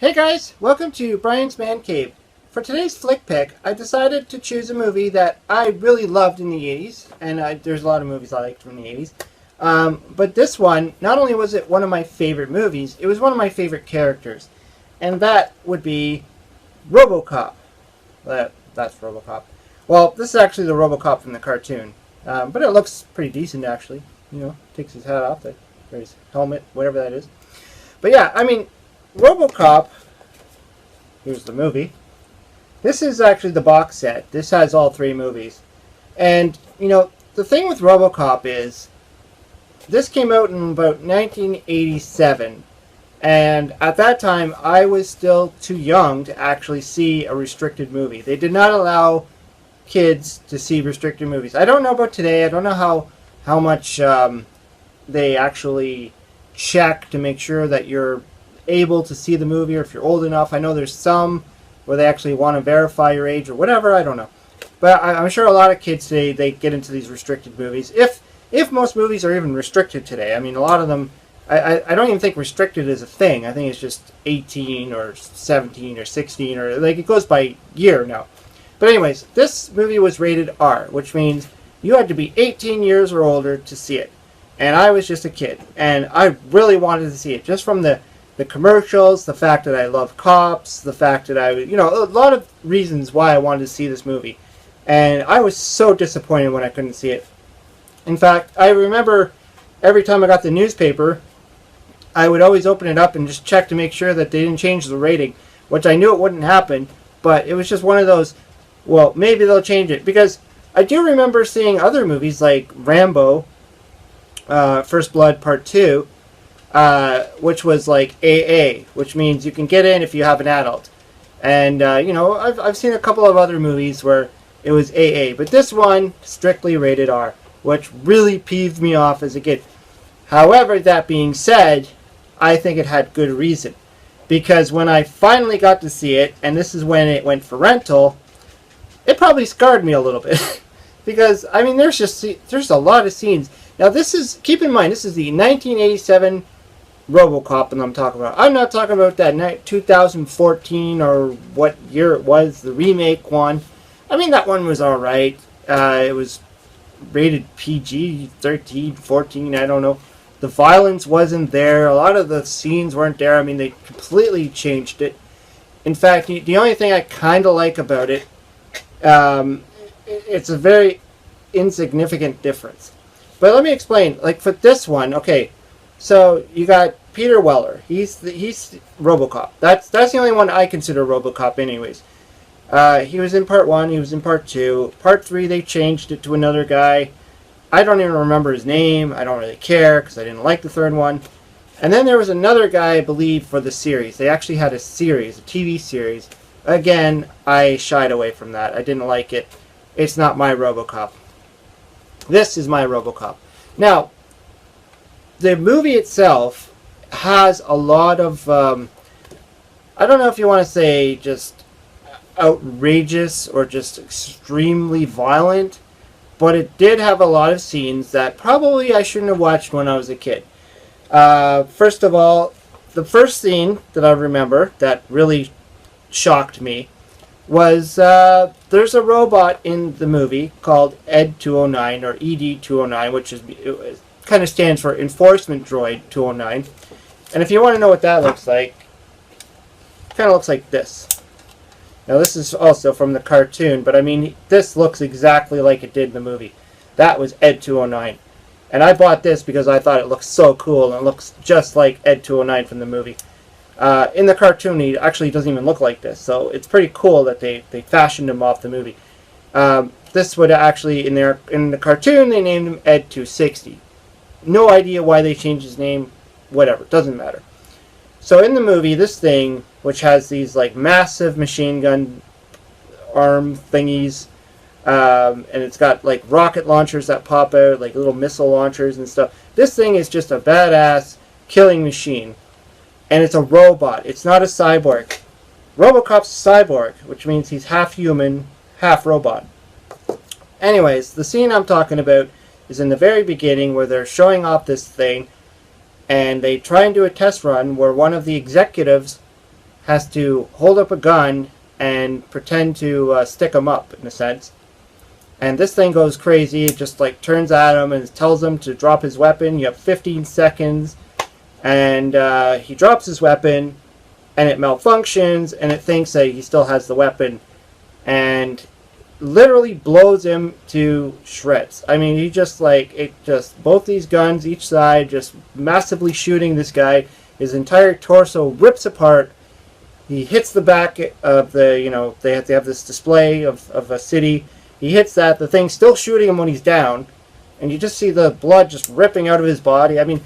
Hey guys, welcome to Brian's Man Cave. For today's flick pick, I decided to choose a movie that I really loved in the 80s, and there's a lot of movies I liked from the 80s. But this one, not only was it one of my favorite movies, it was one of my favorite characters, and that would be Robocop. That's Robocop. Well, this is actually the Robocop from the cartoon, but it looks pretty decent actually. You know, takes his hat off, or his helmet, whatever that is. But yeah, I mean, Robocop, here's the movie. This is actually the box set. This has all three movies. And, you know, the thing with Robocop is, this came out in about 1987. And at that time, I was still too young to actually see a restricted movie. They did not allow kids to see restricted movies. I don't know about today. I don't know how much they actually check to make sure that you're able to see the movie or if you're old enough. I know there's some where they actually want to verify your age or whatever. I don't know. But I'm sure a lot of kids today, they get into these restricted movies. If most movies are even restricted today. I mean, a lot of them, I don't even think restricted is a thing. I think it's just 18 or 17 or 16 or like it goes by year now. But anyways, this movie was rated R, which means you had to be 18 years or older to see it. And I was just a kid. And I really wanted to see it. Just from the commercials, the fact that I love cops, the fact that a lot of reasons why I wanted to see this movie. And I was so disappointed when I couldn't see it. In fact, I remember every time I got the newspaper, I would always open it up and just check to make sure that they didn't change the rating, which I knew it wouldn't happen, but it was just one of those, well, maybe they'll change it. Because I do remember seeing other movies like Rambo, First Blood Part 2, which was like AA, which means you can get in if you have an adult. And, I've seen a couple of other movies where it was AA, but this one, strictly rated R, which really peeved me off as a kid. However, that being said, I think it had good reason. Because when I finally got to see it, and this is when it went for rental, it probably scarred me a little bit. Because, I mean, there's a lot of scenes. Now, keep in mind, this is the 1987 Robocop that I'm talking about. I'm not talking about that 2014 or what year it was, the remake one. I mean, that one was alright. It was rated PG, 13, 14, I don't know. The violence wasn't there. A lot of the scenes weren't there. I mean, they completely changed it. In fact, the only thing I kind of like about it, it's a very insignificant difference. But let me explain. Like for this one, okay, so you got Peter Weller. He's Robocop. That's the only one I consider Robocop, anyways. He was in Part 1. He was in Part 2. Part 3, they changed it to another guy. I don't even remember his name. I don't really care because I didn't like the third one. And then there was another guy, I believe, for the series. They actually had a series, a TV series. Again, I shied away from that. I didn't like it. It's not my Robocop. This is my Robocop. Now, the movie itself has a lot of, I don't know if you want to say just outrageous or just extremely violent, but it did have a lot of scenes that probably I shouldn't have watched when I was a kid. First of all, the first scene that I remember that really shocked me was there's a robot in the movie called Ed 209 or ED 209, which it kind of stands for Enforcement Droid 209. And if you want to know what that looks like, it kind of looks like this. Now this is also from the cartoon, but I mean, this looks exactly like it did in the movie. That was Ed 209. And I bought this because I thought it looked so cool, and it looks just like Ed 209 from the movie. In the cartoon, he actually doesn't even look like this, so it's pretty cool that they fashioned him off the movie. This would actually, in the cartoon, they named him Ed 260. No idea why they changed his name, whatever, doesn't matter. So in the movie, this thing, which has these like massive machine gun arm thingies, and it's got like rocket launchers that pop out, like little missile launchers and stuff. This thing is just a badass killing machine. And it's a robot. It's not a cyborg. Robocop's a cyborg, which means he's half human, half robot. Anyways, the scene I'm talking about is in the very beginning where they're showing off this thing, and they try and do a test run where one of the executives has to hold up a gun and pretend to stick him up, in a sense. And this thing goes crazy. It just like turns at him and tells him to drop his weapon. You have 15 seconds. And he drops his weapon, and it malfunctions, and it thinks that he still has the weapon, and literally blows him to shreds. I mean, he just both these guns, each side, just massively shooting this guy. His entire torso rips apart. He hits the back of the, they have this display of a city. He hits that. The thing's still shooting him when he's down, and you just see the blood just ripping out of his body. I mean,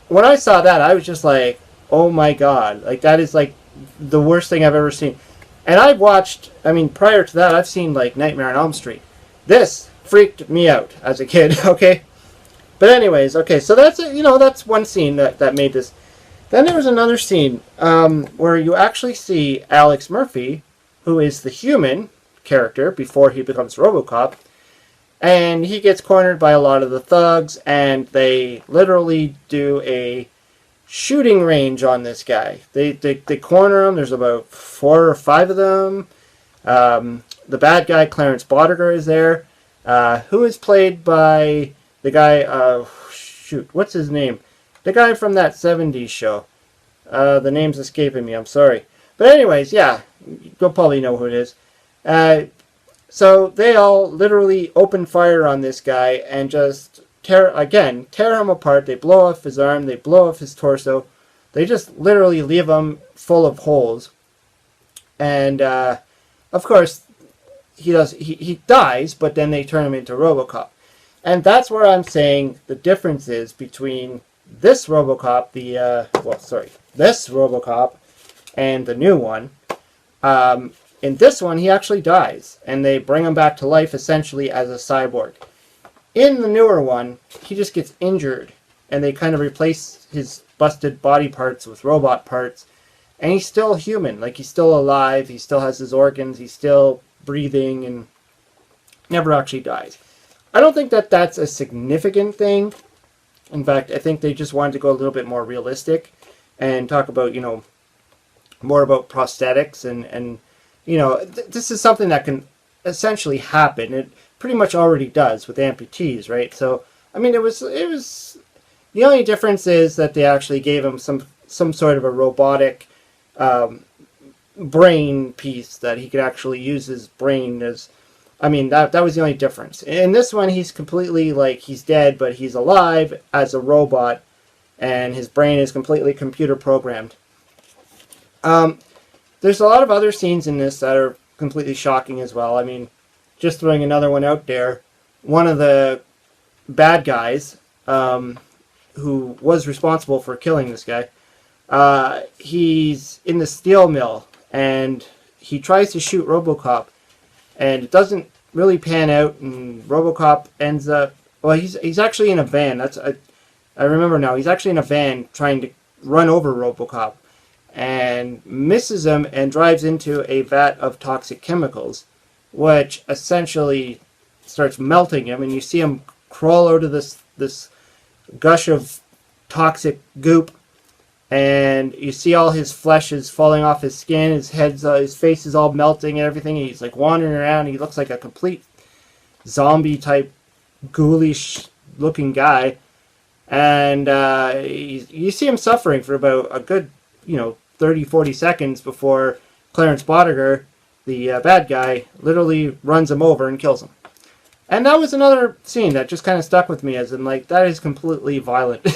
when I saw that, I was just like, oh my god. Like, that is like the worst thing I've ever seen. And I've watched, prior to that, I've seen like Nightmare on Elm Street. This freaked me out as a kid, okay? But anyways, okay, so that's, that's one scene that made this. Then there was another scene where you actually see Alex Murphy, who is the human character before he becomes Robocop. And he gets cornered by a lot of the thugs, and they literally do a shooting range on this guy. They corner him. There's about 4 or 5 of them. The bad guy, Clarence Boddicker, is there, who is played by the guy, what's his name? The guy from that 70s show. The name's escaping me, I'm sorry. But anyways, yeah, you'll probably know who it is. So they all literally open fire on this guy and just tear him apart. They blow off his arm. They blow off his torso. They just literally leave him full of holes. And, of course, he dies, but then they turn him into Robocop. And that's where I'm saying the difference is between this Robocop, this Robocop and the new one. In this one, he actually dies, and they bring him back to life essentially as a cyborg. In the newer one, he just gets injured, and they kind of replace his busted body parts with robot parts, and he's still human. Like, he's still alive, he still has his organs, he's still breathing, and never actually dies. I don't think that that's a significant thing. In fact, I think they just wanted to go a little bit more realistic and talk about, more about prosthetics and this is something that can essentially happen. It pretty much already does with amputees, right? So, it was the only difference is that they actually gave him some sort of a robotic brain piece that he could actually use his brain as. That was the only difference. In this one, he's completely he's dead, but he's alive as a robot, and his brain is completely computer programmed. There's a lot of other scenes in this that are completely shocking as well. Just throwing another one out there, one of the bad guys who was responsible for killing this guy, he's in the steel mill, and he tries to shoot Robocop, and it doesn't really pan out, and Robocop ends up... Well, he's actually in a van. I remember now. He's actually in a van trying to run over Robocop, and misses him and drives into a vat of toxic chemicals, which essentially starts melting him, and you see him crawl out of this gush of toxic goop, and you see all his flesh is falling off his skin, his face is all melting and everything, and he's wandering around. He looks like a complete zombie type ghoulish looking guy, and you see him suffering for about a good 30-40 seconds before Clarence Boddicker, the bad guy, literally runs him over and kills him. And that was another scene that just kind of stuck with me, as in, that is completely violent.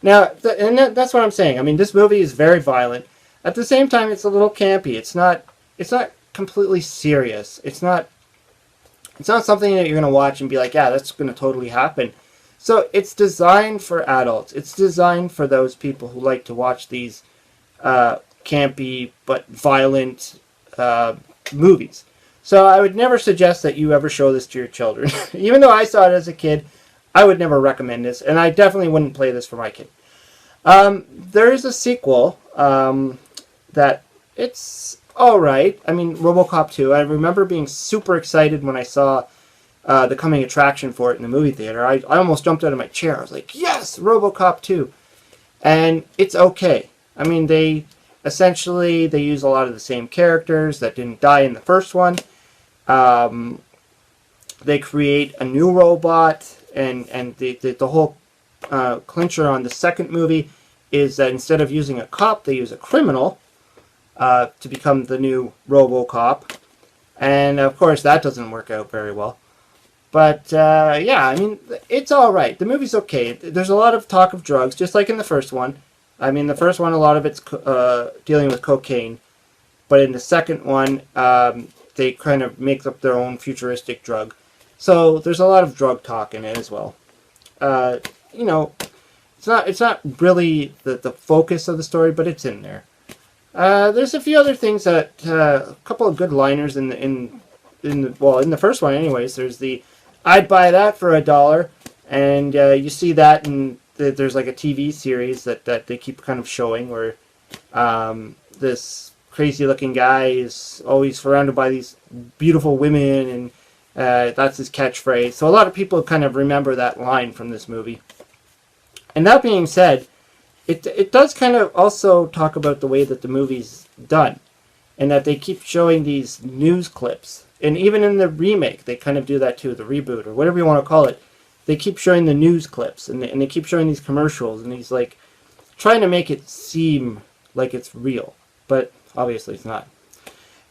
Now, that's what I'm saying. This movie is very violent. At the same time, it's a little campy. It's not completely serious. It's not something that you're going to watch and be like, yeah, that's going to totally happen. So it's designed for adults. It's designed for those people who like to watch these campy but violent movies. So I would never suggest that you ever show this to your children. Even though I saw it as a kid, I would never recommend this, and I definitely wouldn't play this for my kid. There is a sequel that it's alright. Robocop 2. I remember being super excited when I saw the coming attraction for it in the movie theater. I almost jumped out of my chair. I was like, yes, Robocop 2. And it's okay. They essentially, they use a lot of the same characters that didn't die in the first one. They create a new robot, and the whole clincher on the second movie is that instead of using a cop, they use a criminal to become the new Robocop. And of course, that doesn't work out very well. But yeah, I mean, it's all right. The movie's okay. There's a lot of talk of drugs, just like in the first one. I mean, the first one, a lot of it's dealing with cocaine. But in the second one, they kind of make up their own futuristic drug. So there's a lot of drug talk in it as well. You know, it's not really the focus of the story, but it's in there. There's a few other things that a couple of good liners in the first one, anyways. There's the "I'd buy that for $1," and you see that in there's like a TV series that they keep kind of showing where this crazy looking guy is always surrounded by these beautiful women, and that's his catchphrase. So a lot of people kind of remember that line from this movie. And that being said, it does kind of also talk about the way that the movie's done, and that they keep showing these news clips. And even in the remake, they kind of do that too, the reboot, or whatever you want to call it. They keep showing the news clips, and they keep showing these commercials, and he's like trying to make it seem like it's real. But obviously it's not.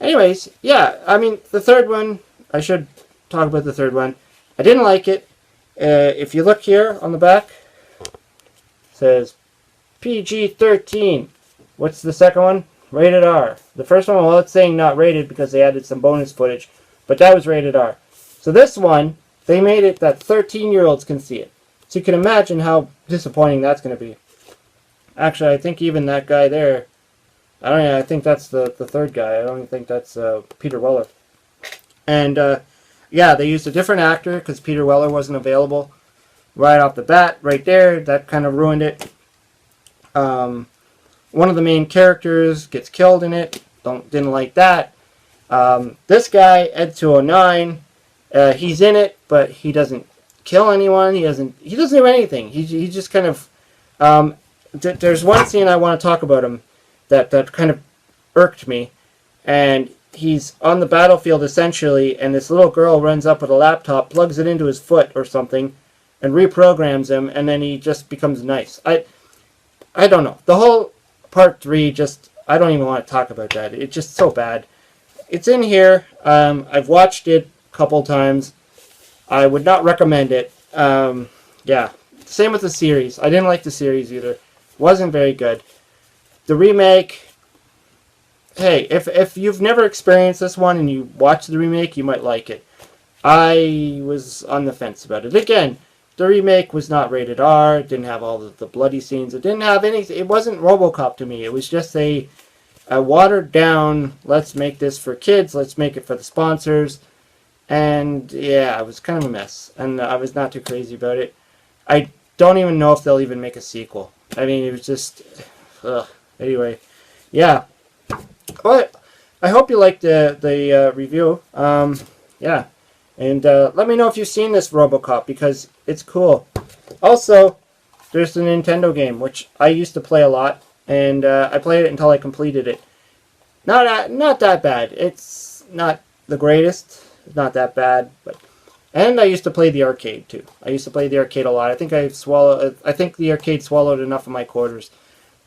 Anyways, yeah, I mean, the third one, I should talk about the third one. I didn't like it. If you look here on the back, it says PG-13. What's the second one? Rated R. The first one, well, it's saying not rated because they added some bonus footage, but that was rated R. So this one, they made it that 13-year-olds can see it. So you can imagine how disappointing that's going to be. Actually, I think even that guy there, I think that's the third guy. I don't even think that's Peter Weller. And yeah, they used a different actor because Peter Weller wasn't available right off the bat. Right there, that kind of ruined it. One of the main characters gets killed in it. Didn't like that. This guy, Ed 209, he's in it, but he doesn't kill anyone. He doesn't do anything. He just kind of. There's one scene I want to talk about him that kind of irked me, and he's on the battlefield essentially, and this little girl runs up with a laptop, plugs it into his foot or something, and reprograms him, and then he just becomes nice. I don't know. The whole part 3 just, I don't even want to talk about that. It's just so bad. It's in here. I've watched it a couple times. I would not recommend it. Yeah. Same with the series. I didn't like the series either. Wasn't very good. The remake, hey, if you've never experienced this one and you watch the remake, you might like it. I was on the fence about it. Again, the remake was not rated R. It didn't have all the bloody scenes. It didn't have anything. It wasn't Robocop to me. It was just a watered down, let's make this for kids. Let's make it for the sponsors. And yeah, it was kind of a mess. And I was not too crazy about it. I don't even know if they'll even make a sequel. I mean, it was just... Ugh. Anyway, yeah. But I hope you liked the review. Yeah. And let me know if you've seen this Robocop, because it's cool. Also, there's the Nintendo game, which I used to play a lot, and I played it until I completed it. Not that bad. It's not the greatest. It's not that bad, but... And I used to play the arcade, too. I used to play the arcade a lot. I think the arcade swallowed enough of my quarters.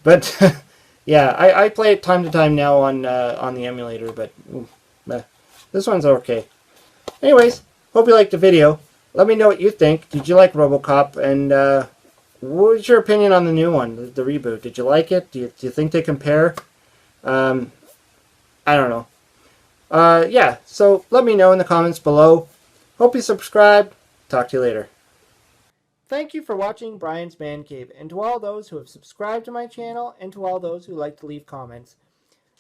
But... Yeah, I play it time to time now on the emulator, but this one's okay. Anyways, hope you liked the video. Let me know what you think. Did you like Robocop? And what was your opinion on the new one, the reboot? Did you like it? Do you think they compare? I don't know. Yeah, so let me know in the comments below. Hope you subscribe. Talk to you later. Thank you for watching Brian's Man Cave, and to all those who have subscribed to my channel, and to all those who like to leave comments.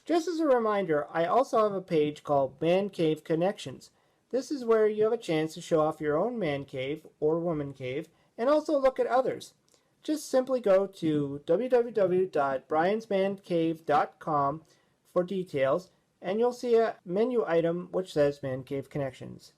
Just as a reminder, I also have a page called Man Cave Connections. This is where you have a chance to show off your own man cave or woman cave, and also look at others. Just simply go to www.briansmancave.com for details, and you'll see a menu item which says Man Cave Connections.